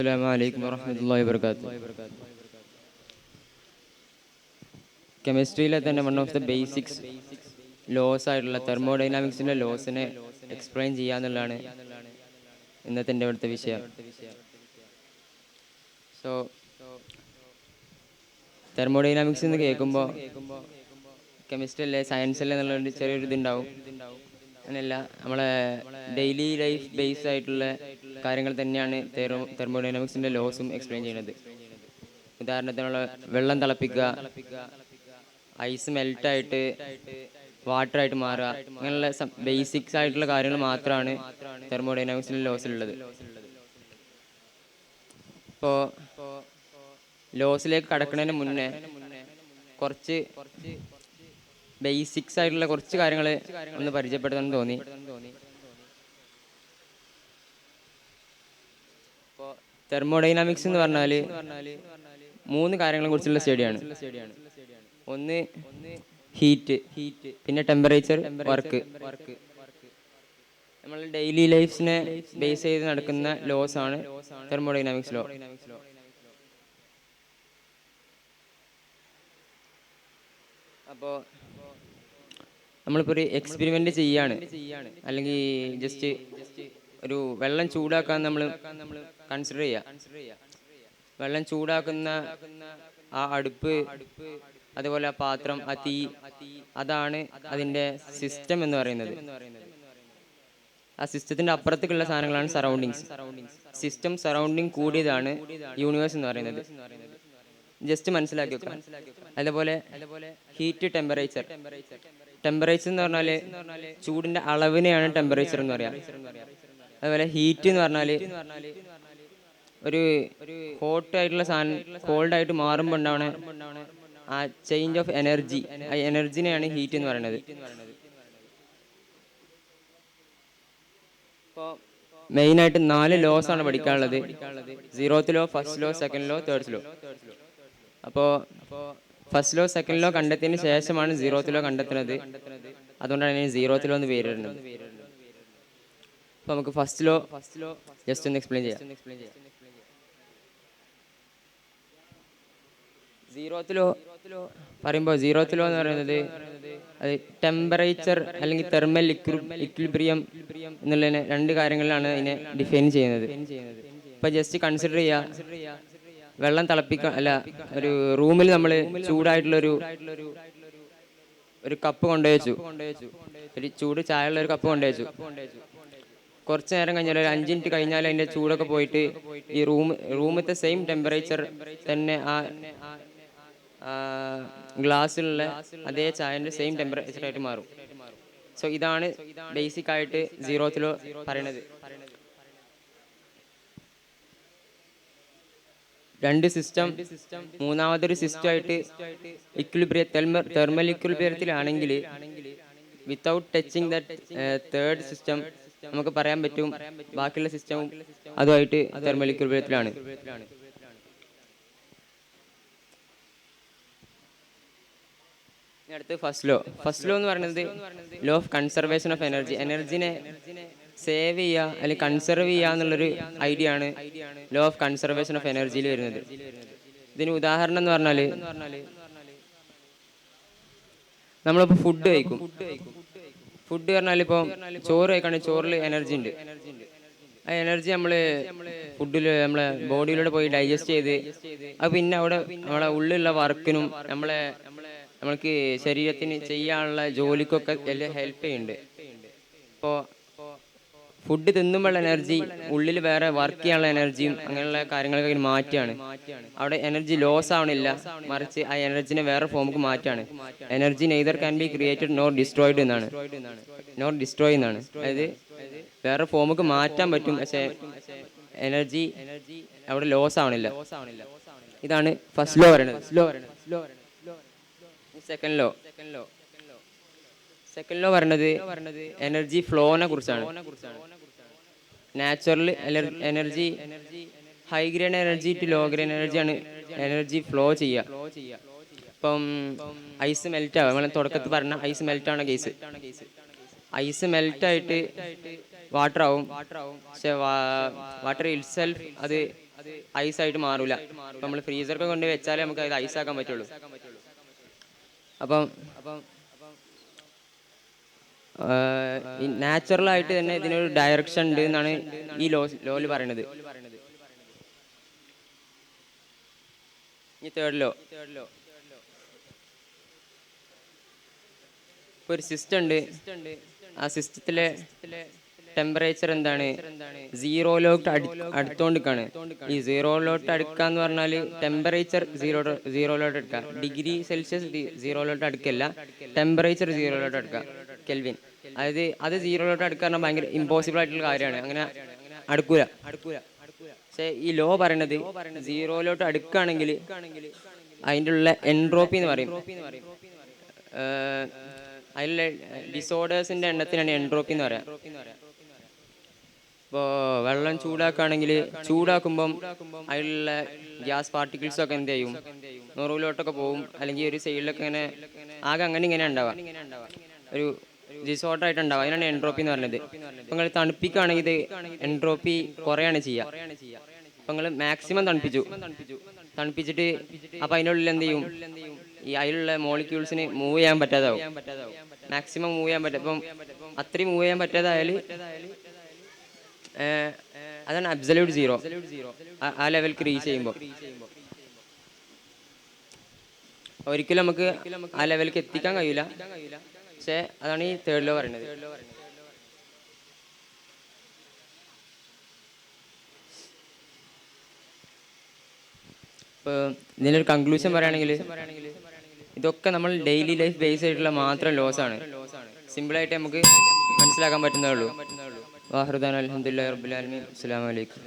Assalamualaikum warahmatullahi wabarakatuh. കെമിസ്ട്രിയിലെ തന്നെ one of the basics laws ആയിട്ടുള്ള തെർമോഡൈനാമിക്സിൻ്റെ ലോസിനെ എക്സ്പ്ലെയിൻ ചെയ്യുക എന്നുള്ളതാണ് ഇന്നത്തെ എൻ്റെ ഇവിടുത്തെ വിഷയം. സോ തെർമോഡൈനാമിക്സ് എന്ന് കേൾക്കുമ്പോൾ കെമിസ്ട്രി അല്ലേ സയൻസ് അല്ലേ എന്നുള്ളൊരു ചെറിയൊരു ഇതുണ്ടാവും. അങ്ങനെയല്ല, നമ്മളെ ഡെയിലി ലൈഫ് ബേസ് ആയിട്ടുള്ള കാര്യങ്ങൾ തന്നെയാണ് തെർമോഡൈനാമിക്സിൻ്റെ ലോസും എക്സ്പ്ലെയിൻ ചെയ്യുന്നത്. ഉദാഹരണത്തിനുള്ള വെള്ളം തിളപ്പിക്കുക, ഐസ് മെൽറ്റായിട്ട് വാട്ടറായിട്ട് മാറുക, അങ്ങനെയുള്ള ബേസിക്സ് ആയിട്ടുള്ള കാര്യങ്ങൾ മാത്രമാണ് തെർമോഡൈനാമിക്സിൻ്റെ ലോസിലുള്ളത്. ഇപ്പോൾ ലോസിലേക്ക് കടക്കുന്നതിന് മുന്നേ കുറച്ച് ബേസിക്സ് ആയിട്ടുള്ള കുറച്ച് കാര്യങ്ങൾ ഒന്ന് പരിചയപ്പെടുത്താൻ തോന്നി. ഇപ്പോൾ തെർമോഡൈനാമിക്സ് എന്ന് പറഞ്ഞാൽ 3 കാര്യങ്ങളെ കുറിച്ചുള്ള സ്റ്റഡിയാണ്. ഒന്ന് ഹീറ്റ്, പിന്നെ ടെമ്പറേച്ചർ, വർക്ക്. നമ്മൾ ഡെയിലി ലൈഫിനെ ബേസ് ചെയ്ത് നടക്കുന്ന ലോസ് ആണ് തെർമോഡൈനാമിക്സ് ലോ. അപ്പോൾ നമ്മളിപ്പോൾ ഒരു എക്സ്പെരിമെൻ്റ് ചെയ്യാണ്, അല്ലെങ്കിൽ ജസ്റ്റ് ഒരു വെള്ളം ചൂടാക്കാൻ നമ്മൾ കൺസിഡർ ചെയ്യുക. വെള്ളം ചൂടാക്കുന്ന ആ അടുപ്പ്, അതുപോലെ ആ പാത്രം, ആ തീ, അതാണ് അതിൻ്റെ സിസ്റ്റം എന്ന് പറയുന്നത്. ആ സിസ്റ്റത്തിൻ്റെ അപ്പുറത്തേക്കുള്ള സാധനങ്ങളാണ് സറൗണ്ടിങ്സ്. സിസ്റ്റം സറൗണ്ടിങ് കൂടിയതാണ് യൂണിവേഴ്സ് എന്ന് പറയുന്നത്. ജസ്റ്റ് മനസ്സിലാക്കി വെക്കാം. അതുപോലെ ഹീറ്റ്, ടെമ്പറേച്ചർ. ടെമ്പറേച്ചർ എന്ന് പറഞ്ഞാൽ ചൂടിൻ്റെ അളവിനെയാണ് ടെമ്പറേച്ചർ എന്ന് പറയാം. അതുപോലെ ഹീറ്റ് എന്ന് പറഞ്ഞാൽ ഒരു ഹോട്ട് ആയിട്ടുള്ള സാധനം കോൾഡായിട്ട് മാറുമ്പോൾ ഉണ്ടാവണ ആ ചേഞ്ച് ഓഫ് എനർജി, ആ എനർജിനെയാണ് ഹീറ്റ് എന്ന് പറയുന്നത്. ഇപ്പോൾ മെയിനായിട്ട് 4 ലോസ് ആണ് പഠിക്കാനുള്ളത്. 0th law, first law, second law, third law. അപ്പോൾ ഫസ്റ്റ് ലോ, സെക്കൻഡ് ലോ കണ്ടെത്തിയതിന് ശേഷമാണ് 0th ലോ കണ്ടെത്തുന്നത്. അതുകൊണ്ടാണ് ഇതിന് 0th ലോ എന്ന് പേരിടുന്നത്. അപ്പോൾ നമുക്ക് ഫസ്റ്റ് ലോ ജസ്റ്റ് ഒന്ന് എക്സ്പ്ലെയിൻ ചെയ്യാം. 0th ലോ പറയുമ്പോൾ 0th ലോ എന്ന് പറയുന്നത് അത് ടെമ്പറേച്ചർ അല്ലെങ്കിൽ തെർമൽ ഇക്വിലിബ്രിയം എന്നുള്ള 2 കാര്യങ്ങളിലാണ് ഇതിനെ ഡിഫൈൻ ചെയ്യുന്നത്. ഇപ്പോൾ ജസ്റ്റ് കൺസിഡർ ചെയ്യുക, വെള്ളം തിളപ്പിക്കാൻ അല്ല, ഒരു റൂമിൽ നമ്മൾ ചൂടായിട്ടുള്ളൊരു കപ്പ് കൊണ്ടുവച്ചു, ഒരു ചൂട് ചായയുള്ള ഒരു കപ്പ് കൊണ്ടുവച്ചു. കുറച്ച് നേരം കഴിഞ്ഞാൽ ഒരു 5 മിനിറ്റ് കഴിഞ്ഞാൽ അതിൻ്റെ ചൂടൊക്കെ പോയിട്ട് ഈ റൂമിലത്തെ സെയിം ടെമ്പറേച്ചർ തന്നെ ആ ഗ്ലാസ്സിലുള്ള അതേ ചായൻ്റെ സെയിം ടെമ്പറേച്ചർ ആയിട്ട് മാറും. സോ ഇതാണ് ബേസിക് ആയിട്ട് 0th ലോ പറയണത്. 2 സിസ്റ്റം, മൂന്നാമതൊരു സിസ്റ്റം ആയിട്ട് തെർമൽ ഇക്വിലിബ്രിയത്തിലാണെങ്കിൽ without touching that third system നമുക്ക് പറയാൻ പറ്റും ബാക്കിയുള്ള സിസ്റ്റവും അതുമായിട്ട് തെർമൽ ഇക്വിലിബ്രിയത്തിലാണ്. അടുത്ത് ഫസ്റ്റ് ലോ എന്ന് പറയുന്നത് law of conservation of energy. എനർജിനെ സേവ് ചെയ്യുക അല്ലെങ്കിൽ കൺസർവ് ചെയ്യുക എന്നുള്ളൊരു ഐഡിയ ആണ് ലോ ഓഫ് കൺസർവേഷൻ ഓഫ് എനർജിയിൽ വരുന്നത്. ഇതിന് ഉദാഹരണം എന്ന് പറഞ്ഞാൽ നമ്മളിപ്പോൾ ഫുഡ് കഴിക്കും. ഫുഡ് പറഞ്ഞാൽ ഇപ്പോൾ ചോറ് കഴിക്കുകയാണെങ്കിൽ ചോറിൽ എനർജി ഉണ്ട്. ആ എനർജി നമ്മൾ ഫുഡിൽ നമ്മളെ ബോഡിയിലൂടെ പോയി ഡൈജസ്റ്റ് ചെയ്ത് അത് പിന്നെ അവിടെ നമ്മളെ ഉള്ളിലുള്ള വർക്കിനും നമ്മൾക്ക് ശരീരത്തിന് ചെയ്യാനുള്ള ജോലിക്കൊക്കെ എല്ലാം ഹെൽപ്പ് ചെയ്യുന്നുണ്ട്. ഇപ്പോൾ ഫുഡ് തിന്നുമ്പോഴുള്ള എനർജി ഉള്ളിൽ വേറെ വർക്ക് ചെയ്യാനുള്ള എനർജിയും അങ്ങനെയുള്ള കാര്യങ്ങളൊക്കെ മാറ്റിയാണ്. അവിടെ എനർജി ലോസ് ആവണില്ല, മറിച്ച് ആ എനർജിനെ വേറെ ഫോമുക്ക് മാറ്റാണ്. Energy neither can be created nor destroyed എന്നാണ്, നോർ ഡിസ്ട്രോയ് എന്നാണ്. അതായത് വേറെ ഫോമുക്ക് മാറ്റാൻ പറ്റും, പക്ഷേ എനർജി അവിടെ ലോസ് ആവണില്ല. ഇതാണ് ഫസ്റ്റ് ലോ പറയുന്നത്. സെക്കൻഡ് ലോ പറയുന്നത് എനർജി ഫ്ലോനെ കുറിച്ചാണ്. Natural energy, high grade energy to low grade എനർജിയാണ് എനർജി ഫ്ലോ ചെയ്യുക. ഇപ്പം ഐസ് മെൽറ്റ് ആവുക, നമ്മൾ തുടക്കത്തിൽ പറഞ്ഞ ഐസ് മെൽറ്റ് ആവുന്ന കേസ്. ഐസ് മെൽറ്റായിട്ട് വാട്ടർ ആവും, പക്ഷെ വാട്ടർ ഇറ്റ്സെൽഫ് അത് ഐസായിട്ട് മാറൂല. അപ്പം നമ്മൾ ഫ്രീസറൊക്കെ കൊണ്ട് വെച്ചാലേ നമുക്ക് അത് ഐസാക്കാൻ പറ്റുള്ളൂ. അപ്പം നാച്ചുറലായിട്ട് തന്നെ ഇതിനൊരു ഡയറക്ഷൻ ഉണ്ട് എന്നാണ് ഈ ലോയിൽ പറയണത്. ഇനി തേർഡ് ലോ, ഇപ്പോൾ ഒരു സിസ്റ്റം ഉണ്ട്. ആ സിസ്റ്റത്തിലെ ടെമ്പറേച്ചർ എന്താണ്, സീറോയിലോട്ട് അടുത്തോണ്ടിരിക്കുകയാണ്. ഈ സീറോയിലോട്ട് അടുക്കാന്ന് പറഞ്ഞാൽ ടെമ്പറേച്ചർ സീറോയിലോട്ട് അടുക്കുക, ഡിഗ്രി സെൽഷ്യസ് സീറോയിലോട്ട് അടുക്കല്ല, ടെമ്പറേച്ചർ സീറോയിലോട്ട് അടുക്കുക, കെൽവിൻ. അതായത് അത് സീറോയിലോട്ട് അടുക്കുക പറഞ്ഞാൽ ഭയങ്കര ഇമ്പോസിബിൾ ആയിട്ടുള്ള കാര്യമാണ്. അങ്ങനെ അടുക്കൂല. പക്ഷേ ഈ ലോ പറയണത് സീറോയിലോട്ട് അടുക്കുകയാണെങ്കിൽ അതിൻ്റെ ഉള്ള എൻട്രോപ്പി എന്ന് പറയും. അതിലുള്ള ഡിസോർഡേഴ്സിൻ്റെ എണ്ണത്തിനാണ് എൻട്രോപ്പി എന്ന് പറയാം. ഇപ്പോൾ വെള്ളം ചൂടാക്കുമ്പം അതിലുള്ള ഗ്യാസ് പാർട്ടിക്കിൾസൊക്കെ എന്ത് ചെയ്യും, നെറുവിലോട്ടൊക്കെ പോവും, അല്ലെങ്കിൽ ഒരു സൈഡിലൊക്കെ ഇങ്ങനെ ആകെ ഇങ്ങനെ ഉണ്ടാവുക, ഒരു ഡിസോർഡർ ആയിട്ട് ഉണ്ടാവുക. അതിനാണ് എൻട്രോപ്പി എന്ന് പറയുന്നത്. അപ്പം നിങ്ങൾ തണുപ്പിക്കുകയാണെങ്കിൽ ഇത് എൻട്രോപ്പി കുറയാണ് ചെയ്യുക. അപ്പം നിങ്ങൾ മാക്സിമം തണുപ്പിച്ചിട്ട് അപ്പം അതിനുള്ളിൽ എന്ത് ചെയ്യും, ഈ അതിലുള്ള മോളിക്യൂൾസിന് മൂവ് ചെയ്യാൻ പറ്റാതാവും. മാക്സിമം മൂവ് ചെയ്യാൻ പറ്റും. അപ്പം അത്രയും മൂവ് ചെയ്യാൻ പറ്റാതായാൽ അതാണ് അബ്സല്യൂട്ട് സീറോ. ആ ലെവൽക്ക് റീച്ച് ചെയ്യുമ്പോൾ ഒരിക്കലും നമുക്ക് ആ ലെവലിലേക്ക് എത്തിക്കാൻ കഴിയില്ല. പക്ഷേ അതാണ് ഈ തേർഡ് ലോ പറയുന്നത്. ഇപ്പോൾ ഇതിനൊരു കൺക്ലൂഷൻ പറയുകയാണെങ്കിൽ ഇതൊക്കെ നമ്മൾ ഡെയിലി ലൈഫ് ബേസ് ആയിട്ടുള്ള മാത്രം ലോസാണ്. സിമ്പിളായിട്ട് നമുക്ക് മനസ്സിലാക്കാൻ പറ്റുന്നേ ഉള്ളൂ. വാഹൃദാൻ അൽഹംദുലില്ലാഹി റബ്ബിൽ ആലമീൻ. അസ്സലാമു അലൈക്കും.